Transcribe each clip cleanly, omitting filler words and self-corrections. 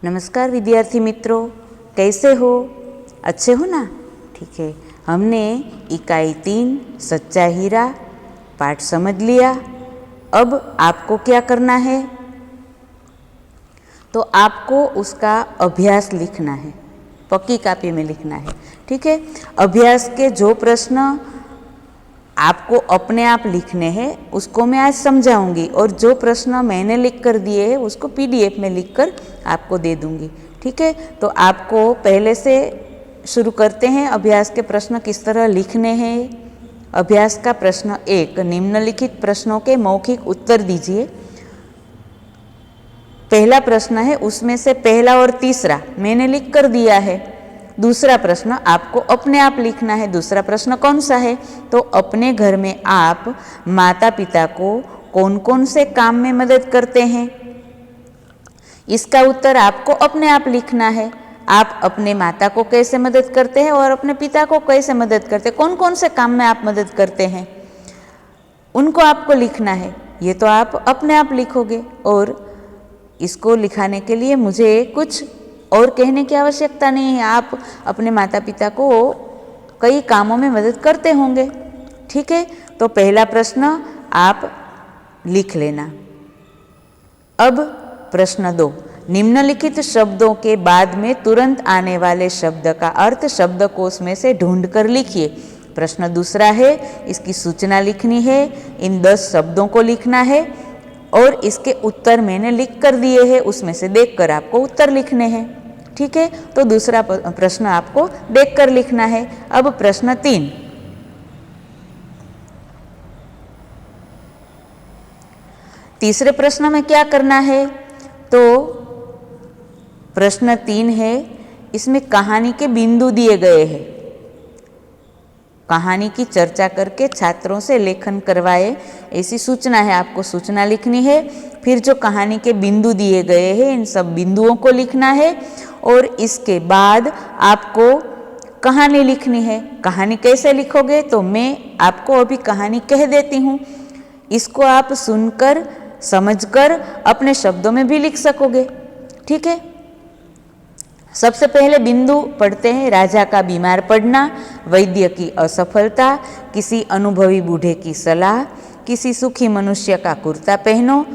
नमस्कार विद्यार्थी मित्रों, कैसे हो? अच्छे हो ना? ठीक है, हमने इकाई 3 सच्चा हीरा पाठ समझ लिया। अब आपको क्या करना है? तो आपको उसका अभ्यास लिखना है, पक्की कापी में लिखना है। ठीक है, अभ्यास के जो प्रश्न आपको अपने आप लिखने हैं उसको मैं आज समझाऊंगी, और जो प्रश्न मैंने लिख कर दिए हैं उसको पीडीएफ में लिख कर आपको दे दूंगी। ठीक है, तो आपको पहले से शुरू करते हैं। अभ्यास के प्रश्न किस तरह लिखने हैं। अभ्यास का प्रश्न 1, निम्नलिखित प्रश्नों के मौखिक उत्तर दीजिए। पहला प्रश्न है, उसमें से पहला और तीसरा मैंने लिख कर दिया है। दूसरा प्रश्न आपको अपने आप लिखना है। दूसरा प्रश्न कौन सा है? तो अपने घर में आप माता पिता को कौन कौन से काम में मदद करते हैं? इसका उत्तर आपको अपने आप लिखना है। आप अपने माता को कैसे मदद करते हैं और अपने पिता को कैसे मदद करते हैं, कौन कौन से काम में आप मदद करते हैं, उनको आपको लिखना है। ये तो आप अपने आप लिखोगे, और इसको लिखाने के लिए मुझे कुछ और कहने की आवश्यकता नहीं है। आप अपने माता पिता को कई कामों में मदद करते होंगे। ठीक है, तो पहला प्रश्न आप लिख लेना। अब प्रश्न 2, निम्नलिखित शब्दों के बाद में तुरंत आने वाले शब्द का अर्थ शब्दकोश में से ढूंढ कर लिखिए। प्रश्न दूसरा है, इसकी सूचना लिखनी है, इन 10 शब्दों को लिखना है, और इसके उत्तर मैंने लिख कर दिए हैं, उसमें से देखकर आपको उत्तर लिखने हैं। ठीक है, तो दूसरा प्रश्न आपको देखकर लिखना है। अब प्रश्न 3, तीसरे प्रश्न में क्या करना है? तो प्रश्न 3 है, इसमें कहानी के बिंदु दिए गए हैं। कहानी की चर्चा करके छात्रों से लेखन करवाए, ऐसी सूचना है। आपको सूचना लिखनी है, फिर जो कहानी के बिंदु दिए गए हैं इन सब बिंदुओं को लिखना है, और इसके बाद आपको कहानी लिखनी है। कहानी कैसे लिखोगे? तो मैं आपको अभी कहानी कह देती हूँ, इसको आप सुनकर समझकर अपने शब्दों में भी लिख सकोगे। ठीक है, सबसे पहले बिंदु पढ़ते हैं। राजा का बीमार पड़ना, वैद्य की असफलता, किसी अनुभवी बूढ़े की सलाह, किसी सुखी मनुष्य का कुर्ता पहनो,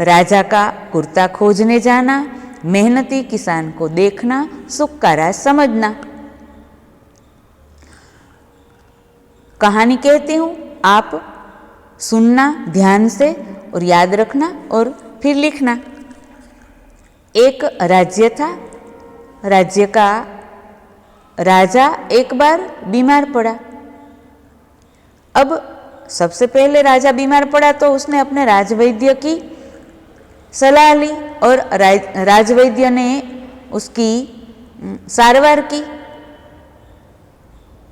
राजा का कुर्ता खोजने जाना, मेहनती किसान को देखना, सुख का राज समझना। कहानी कहती हूँ, आप सुनना ध्यान से और याद रखना और फिर लिखना। एक राज्य था, राज्य का राजा एक बार बीमार पड़ा। अब सबसे पहले राजा बीमार पड़ा तो उसने अपने राजवैद्य की सलाह ली, और राजवैद्य ने उसकी सारवार की,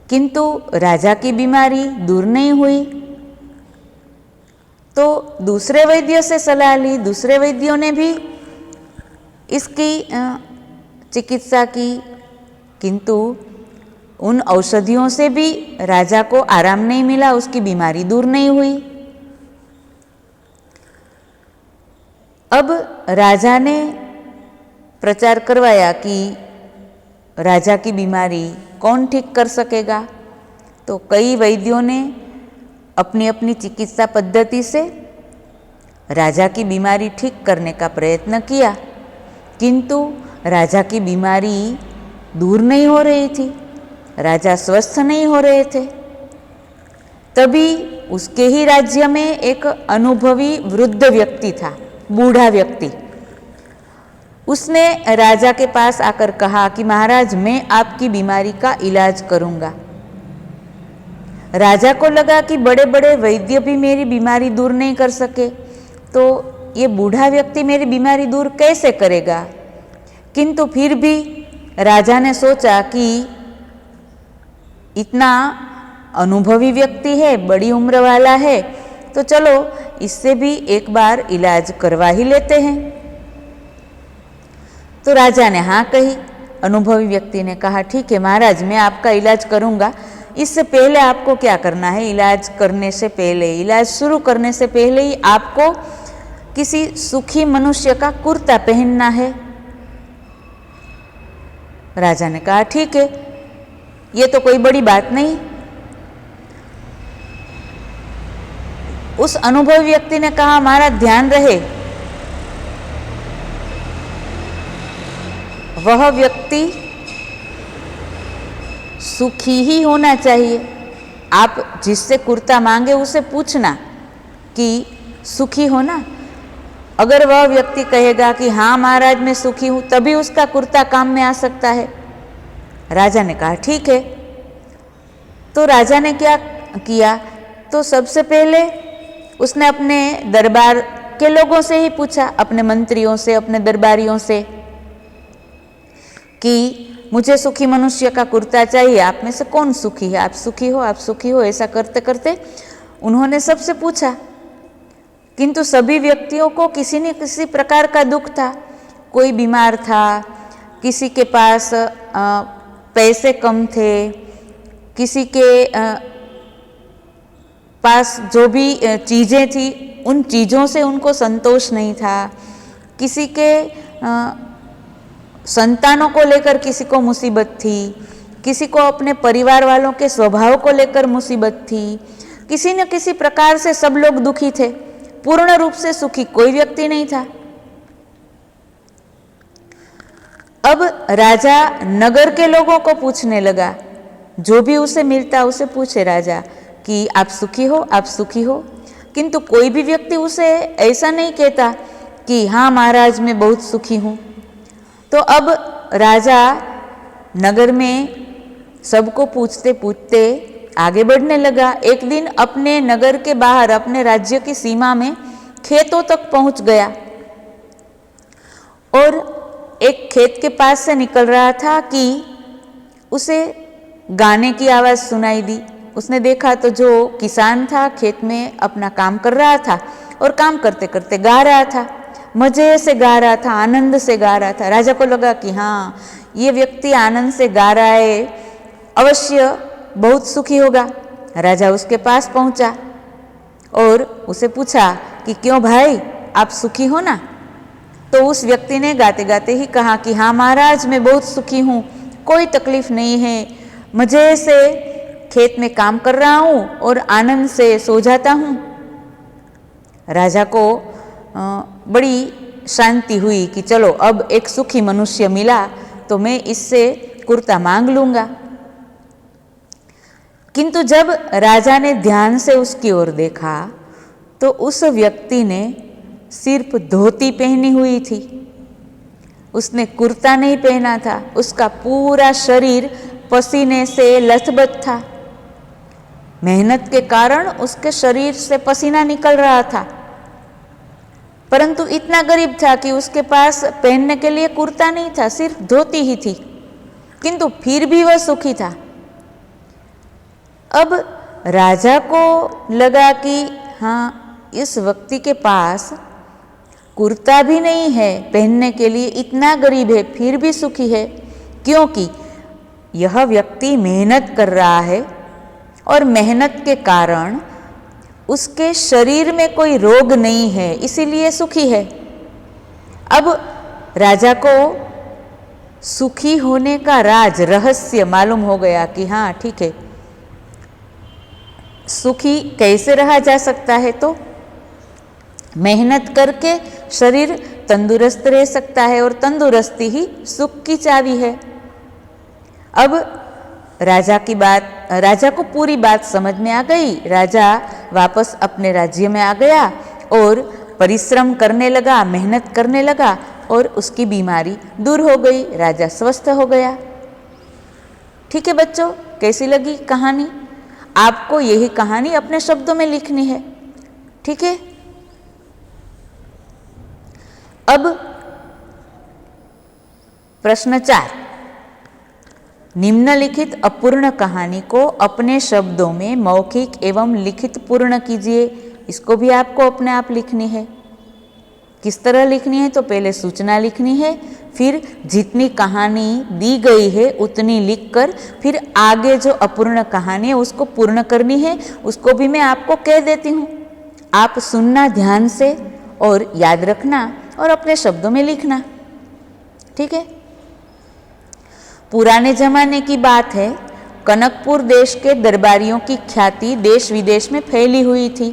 किंतु राजा की बीमारी दूर नहीं हुई। तो दूसरे वैद्य से सलाह ली, दूसरे वैद्यों ने भी इसकी चिकित्सा की, किंतु उन औषधियों से भी राजा को आराम नहीं मिला, उसकी बीमारी दूर नहीं हुई। अब राजा ने प्रचार करवाया कि राजा की बीमारी कौन ठीक कर सकेगा। तो कई वैद्यों ने अपनी अपनी चिकित्सा पद्धति से राजा की बीमारी ठीक करने का प्रयत्न किया, किंतु राजा की बीमारी दूर नहीं हो रही थी, राजा स्वस्थ नहीं हो रहे थे। तभी उसके ही राज्य में एक अनुभवी वृद्ध व्यक्ति था, बूढ़ा व्यक्ति। उसने राजा के पास आकर कहा कि महाराज, मैं आपकी बीमारी का इलाज करूंगा। राजा को लगा कि बड़े बड़े वैद्य भी मेरी बीमारी दूर नहीं कर सके, तो ये बूढ़ा व्यक्ति मेरी बीमारी दूर कैसे करेगा। किंतु फिर भी राजा ने सोचा कि इतना अनुभवी व्यक्ति है, बड़ी उम्र वाला है, तो चलो इससे भी एक बार इलाज करवा ही लेते हैं। तो राजा ने हाँ कही। अनुभवी व्यक्ति ने कहा, ठीक है महाराज, मैं आपका इलाज करूंगा। इससे पहले आपको क्या करना है? इलाज करने से पहले, इलाज शुरू करने से पहले ही आपको किसी सुखी मनुष्य का कुर्ता पहनना है। राजा ने कहा ठीक है, ये तो कोई बड़ी बात नहीं। उस अनुभवी व्यक्ति ने कहा हमारा ध्यान रहे, वह व्यक्ति सुखी ही होना चाहिए। आप जिससे कुर्ता मांगे उसे पूछना कि सुखी हो ना। अगर वह व्यक्ति कहेगा कि हाँ महाराज मैं सुखी हूँ, तभी उसका कुर्ता काम में आ सकता है। राजा ने कहा ठीक है। तो राजा ने क्या किया, तो सबसे पहले उसने अपने दरबार के लोगों से ही पूछा, अपने मंत्रियों से, अपने दरबारियों से कि मुझे सुखी मनुष्य का कुर्ता चाहिए, आप में से कौन सुखी है, आप सुखी हो, आप सुखी हो। ऐसा करते करते उन्होंने सबसे पूछा, किंतु सभी व्यक्तियों को किसी न किसी प्रकार का दुख था। कोई बीमार था, किसी के पास पैसे कम थे, किसी के पास जो भी चीज़ें थी उन चीज़ों से उनको संतोष नहीं था, किसी के संतानों को लेकर किसी को मुसीबत थी, किसी को अपने परिवार वालों के स्वभाव को लेकर मुसीबत थी। किसी न किसी प्रकार से सब लोग दुखी थे, पूर्ण रूप से सुखी कोई व्यक्ति नहीं था। अब राजा नगर के लोगों को पूछने लगा, जो भी उसे मिलता उसे पूछे राजा कि आप सुखी हो, आप सुखी हो। किंतु कोई भी व्यक्ति उसे ऐसा नहीं कहता कि हाँ महाराज मैं बहुत सुखी हूँ। तो अब राजा नगर में सबको पूछते पूछते आगे बढ़ने लगा। एक दिन अपने नगर के बाहर, अपने राज्य की सीमा में खेतों तक पहुंच गया और एक खेत के पास से निकल रहा था कि उसे गाने की आवाज़ सुनाई दी। उसने देखा तो जो किसान था खेत में अपना काम कर रहा था और काम करते करते गा रहा था, मज़े से गा रहा था, आनंद से गा रहा था। राजा को लगा कि हाँ ये व्यक्ति आनंद से गा रहा है, अवश्य बहुत सुखी होगा। राजा उसके पास पहुंचा और उसे पूछा कि क्यों भाई आप सुखी हो ना। तो उस व्यक्ति ने गाते गाते ही कहा कि हाँ महाराज मैं बहुत सुखी हूँ, कोई तकलीफ नहीं है, मज़े से खेत में काम कर रहा हूँ और आनंद से सो जाता हूँ। राजा को बड़ी शांति हुई कि चलो अब एक सुखी मनुष्य मिला तो मैं इससे कुर्ता मांग लूँगा। किंतु जब राजा ने ध्यान से उसकी ओर देखा तो उस व्यक्ति ने सिर्फ धोती पहनी हुई थी, उसने कुर्ता नहीं पहना था। उसका पूरा शरीर पसीने से लथबथ था, मेहनत के कारण उसके शरीर से पसीना निकल रहा था, परंतु इतना गरीब था कि उसके पास पहनने के लिए कुर्ता नहीं था, सिर्फ धोती ही थी, किंतु फिर भी वह सुखी था। अब राजा को लगा कि हाँ इस व्यक्ति के पास कुर्ता भी नहीं है पहनने के लिए, इतना गरीब है फिर भी सुखी है, क्योंकि यह व्यक्ति मेहनत कर रहा है और मेहनत के कारण उसके शरीर में कोई रोग नहीं है, इसीलिए सुखी है। अब राजा को सुखी होने का राज, रहस्य मालूम हो गया कि हाँ ठीक है, सुखी कैसे रहा जा सकता है, तो मेहनत करके शरीर तंदुरुस्त रह सकता है और तंदुरुस्ती ही सुख की चाबी है। अब राजा को पूरी बात समझ में आ गई। राजा वापस अपने राज्य में आ गया और परिश्रम करने लगा, मेहनत करने लगा और उसकी बीमारी दूर हो गई, राजा स्वस्थ हो गया। ठीक है बच्चों, कैसी लगी कहानी? आपको यही कहानी अपने शब्दों में लिखनी है, ठीक है। अब प्रश्न 4, निम्नलिखित अपूर्ण कहानी को अपने शब्दों में मौखिक एवं लिखित पूर्ण कीजिए। इसको भी आपको अपने आप लिखनी है। किस तरह लिखनी है? तो पहले सूचना लिखनी है, फिर जितनी कहानी दी गई है उतनी लिखकर फिर आगे जो अपूर्ण कहानी है उसको पूर्ण करनी है। उसको भी मैं आपको कह देती हूँ, आप सुनना ध्यान से और याद रखना और अपने शब्दों में लिखना, ठीक है। पुराने जमाने की बात है, कनकपुर देश के दरबारियों की ख्याति देश विदेश में फैली हुई थी।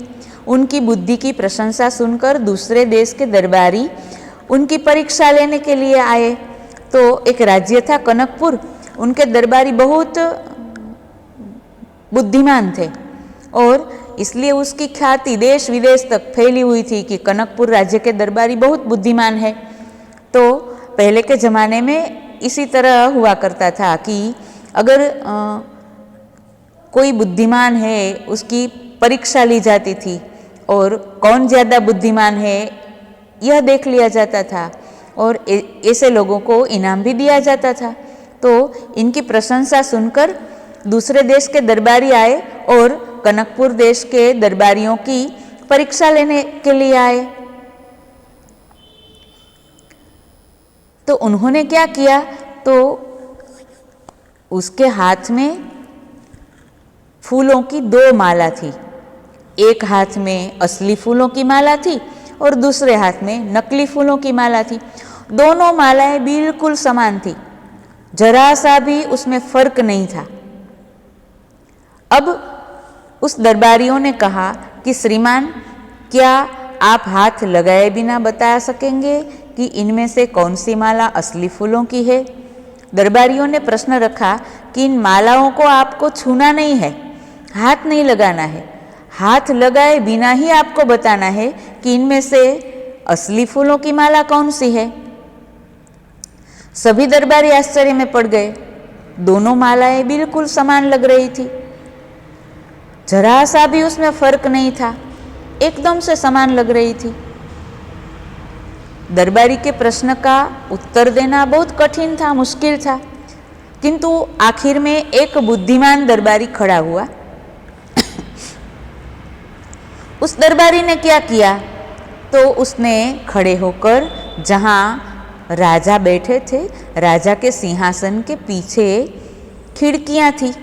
उनकी बुद्धि की प्रशंसा सुनकर दूसरे देश के दरबारी उनकी परीक्षा लेने के लिए आए। तो एक राज्य था कनकपुर, उनके दरबारी बहुत बुद्धिमान थे और इसलिए उसकी ख्याति देश विदेश तक फैली हुई थी कि कनकपुर राज्य के दरबारी बहुत बुद्धिमान है। तो पहले के ज़माने में इसी तरह हुआ करता था कि अगर कोई बुद्धिमान है उसकी परीक्षा ली जाती थी और कौन ज़्यादा बुद्धिमान है यह देख लिया जाता था और ऐसे लोगों को इनाम भी दिया जाता था। तो इनकी प्रशंसा सुनकर दूसरे देश के दरबारी आए और कनकपुर देश के दरबारियों की परीक्षा लेने के लिए आए। तो उन्होंने क्या किया, तो उसके हाथ में फूलों की 2 माला थी। एक हाथ में असली फूलों की माला थी और दूसरे हाथ में नकली फूलों की माला थी। दोनों मालाएं बिल्कुल समान थी, जरा सा भी उसमें फर्क नहीं था। अब उस दरबारियों ने कहा कि श्रीमान, क्या आप हाथ लगाए बिना बता सकेंगे कि इनमें से कौन सी माला असली फूलों की है? दरबारियों ने प्रश्न रखा कि इन मालाओं को आपको छूना नहीं है, हाथ नहीं लगाना है, हाथ लगाए बिना ही आपको बताना है कि इनमें से असली फूलों की माला कौन सी है। सभी दरबारी आश्चर्य में पड़ गए। दोनों मालाएं बिल्कुल समान लग रही थी, जरा सा भी उसमें फर्क नहीं था, एकदम से समान लग रही थी। दरबारी के प्रश्न का उत्तर देना बहुत कठिन था, मुश्किल था, किंतु आखिर में एक बुद्धिमान दरबारी खड़ा हुआ। उस दरबारी ने क्या किया, तो उसने खड़े होकर जहाँ राजा बैठे थे, राजा के सिंहासन के पीछे खिड़कियाँ थी,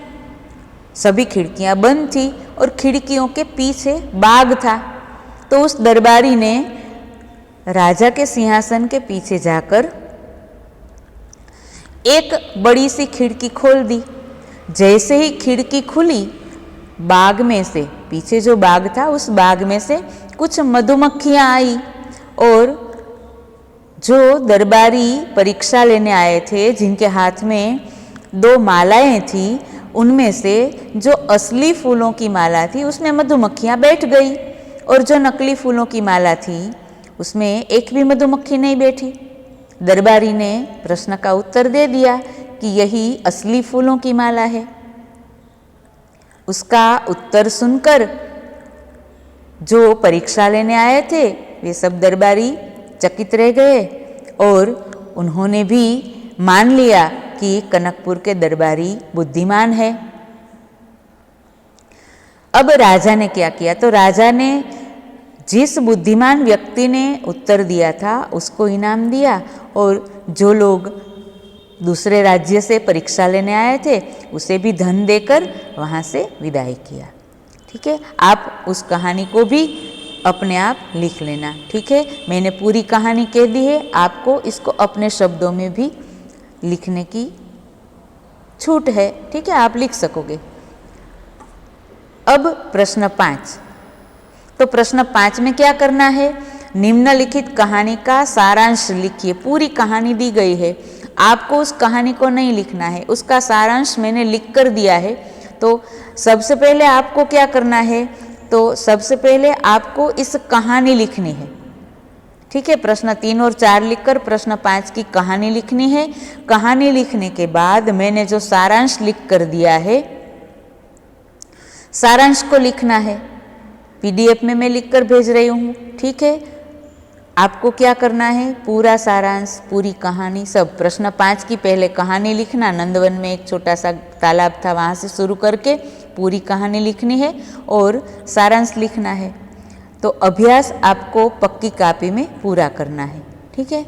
सभी खिड़कियाँ बंद थी और खिड़कियों के पीछे बाग था। तो उस दरबारी ने राजा के सिंहासन के पीछे जाकर एक बड़ी सी खिड़की खोल दी। जैसे ही खिड़की खुली, बाग में से, पीछे जो बाग था उस बाग में से कुछ मधुमक्खियाँ आई और जो दरबारी परीक्षा लेने आए थे, जिनके हाथ में 2 मालाएं थी, उनमें से जो असली फूलों की माला थी उसमें मधुमक्खियाँ बैठ गई और जो नकली फूलों की माला थी उसमें एक भी मधुमक्खी नहीं बैठी। दरबारी ने प्रश्न का उत्तर दे दिया कि यही असली फूलों की माला है। उसका उत्तर सुनकर जो परीक्षा लेने आए थे वे सब दरबारी चकित रह गए और उन्होंने भी मान लिया कि कनकपुर के दरबारी बुद्धिमान है। अब राजा ने क्या किया, तो राजा ने जिस बुद्धिमान व्यक्ति ने उत्तर दिया था उसको इनाम दिया और जो लोग दूसरे राज्य से परीक्षा लेने आए थे उसे भी धन देकर वहाँ से विदाई किया। ठीक है, आप उस कहानी को भी अपने आप लिख लेना। ठीक है, मैंने पूरी कहानी कह दी है, आपको इसको अपने शब्दों में भी लिखने की छूट है। ठीक है, आप लिख सकोगे। अब प्रश्न 5। तो प्रश्न 5 में क्या करना है, निम्नलिखित कहानी का सारांश लिखिए। पूरी कहानी दी गई है, आपको उस कहानी को नहीं लिखना है, उसका सारांश मैंने लिख कर दिया है। तो सबसे पहले आपको क्या करना है, तो सबसे पहले आपको इस कहानी लिखनी है। ठीक है, प्रश्न 3 और 4 लिखकर प्रश्न 5 की कहानी लिखनी है। कहानी लिखने के बाद मैंने जो सारांश लिख कर दिया है, सारांश को लिखना है। PDF में मैं लिखकर भेज रही हूँ। ठीक है, आपको क्या करना है, पूरा सारांश, पूरी कहानी सब। प्रश्न 5 की पहले कहानी लिखना, नंदवन में एक छोटा सा तालाब था वहाँ से शुरू करके पूरी कहानी लिखनी है और सारांश लिखना है। तो अभ्यास आपको पक्की कॉपी में पूरा करना है। ठीक है।